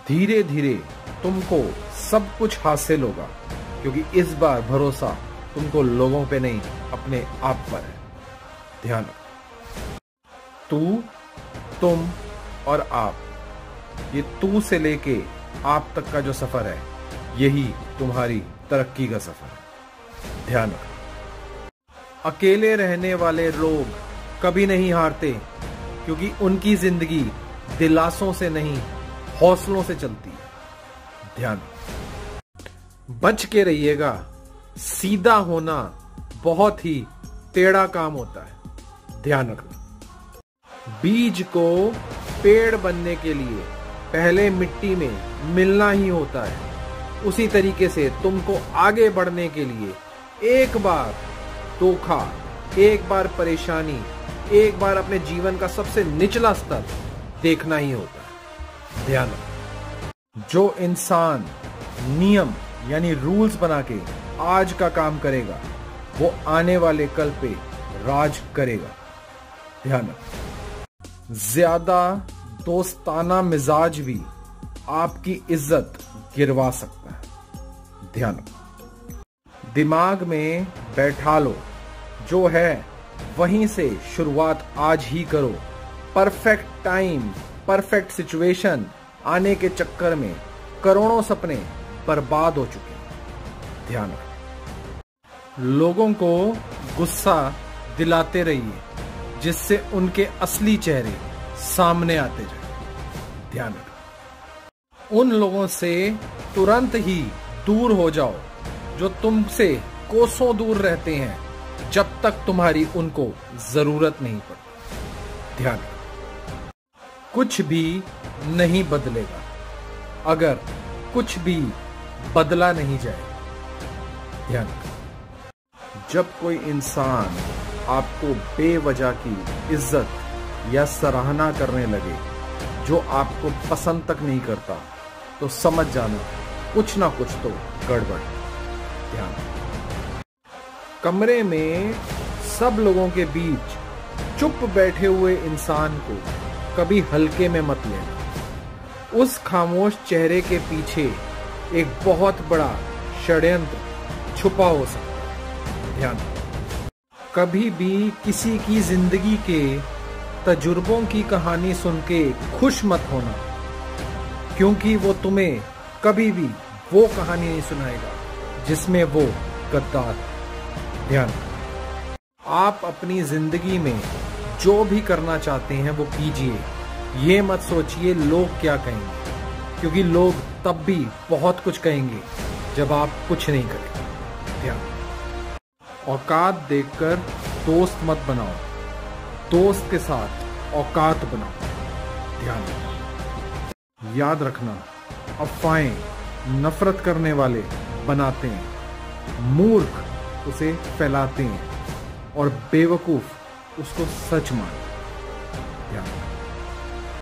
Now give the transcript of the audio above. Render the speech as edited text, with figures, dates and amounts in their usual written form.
धीरे धीरे तुमको सब कुछ हासिल होगा, क्योंकि इस बार भरोसा तुमको लोगों पे नहीं, अपने आप पर है। ध्यान रखो, तू, तुम और आप, ये तू से लेके आप तक का जो सफर है, यही तुम्हारी तरक्की का सफर है। ध्यान रखो, अकेले रहने वाले लोग कभी नहीं हारते, क्योंकि उनकी जिंदगी दिलासों से नहीं, हौसलों से चलती है। ध्यान रखो, बच के रहिएगा, सीधा होना बहुत ही टेढ़ा काम होता है। ध्यान रखना, बीज को पेड़ बनने के लिए पहले मिट्टी में मिलना ही होता है। उसी तरीके से तुमको आगे बढ़ने के लिए एक बार धोखा, एक बार परेशानी, एक बार अपने जीवन का सबसे निचला स्तर देखना ही होता है। ध्यान रखो, जो इंसान नियम यानी रूल्स बना के आज का काम करेगा, वो आने वाले कल पे राज करेगा। ध्यान रखो, ज्यादा दोस्ताना मिजाज भी आपकी इज्जत गिरवा सकता है। ध्यान रखो, दिमाग में बैठा लो, जो है वहीं से शुरुआत आज ही करो। परफेक्ट टाइम, परफेक्ट सिचुएशन आने के चक्कर में करोड़ों सपने बर्बाद हो चुके हैं। ध्यान रखो, लोगों को गुस्सा दिलाते रहिए, जिससे उनके असली चेहरे सामने आते जाए। ध्यान रखो, उन लोगों से तुरंत ही दूर हो जाओ जो तुमसे कोसों दूर रहते हैं, जब तक तुम्हारी उनको जरूरत नहीं पड़ती। ध्यान रखो, कुछ भी नहीं बदलेगा अगर कुछ भी बदला नहीं जाए। ध्यान रखो, जब कोई इंसान आपको बेवजह की इज्जत या सराहना करने लगे, जो आपको पसंद तक नहीं करता, तो समझ जाना कुछ ना कुछ तो गड़बड़ है। ध्यान रखो, कमरे में सब लोगों के बीच चुप बैठे हुए इंसान को कभी हल्के में मत लेना। उस खामोश चेहरे के पीछे एक बहुत बड़ा षड्यंत्र छुपा हो सकता है। ध्यान रखो, कभी भी किसी की जिंदगी के तजुर्बों की कहानी सुन के खुश मत होना, क्योंकि वो तुम्हें कभी भी वो कहानी नहीं सुनाएगा जिसमें वो गद्दार। ध्यान रखो, आप अपनी जिंदगी में जो भी करना चाहते हैं वो कीजिए। ये मत सोचिए लोग क्या कहेंगे, क्योंकि लोग तब भी बहुत कुछ कहेंगे जब आप कुछ नहीं करेंगे। ध्यान रखो, औकात देखकर दोस्त मत बनाओ, दोस्त के साथ औकात बनाओ। ध्यान रखो, याद रखना, अफवाहें नफरत करने वाले बनाते हैं, मूर्ख उसे फैलाते हैं और बेवकूफ उसको सच मानते हैं। ध्यान रखो।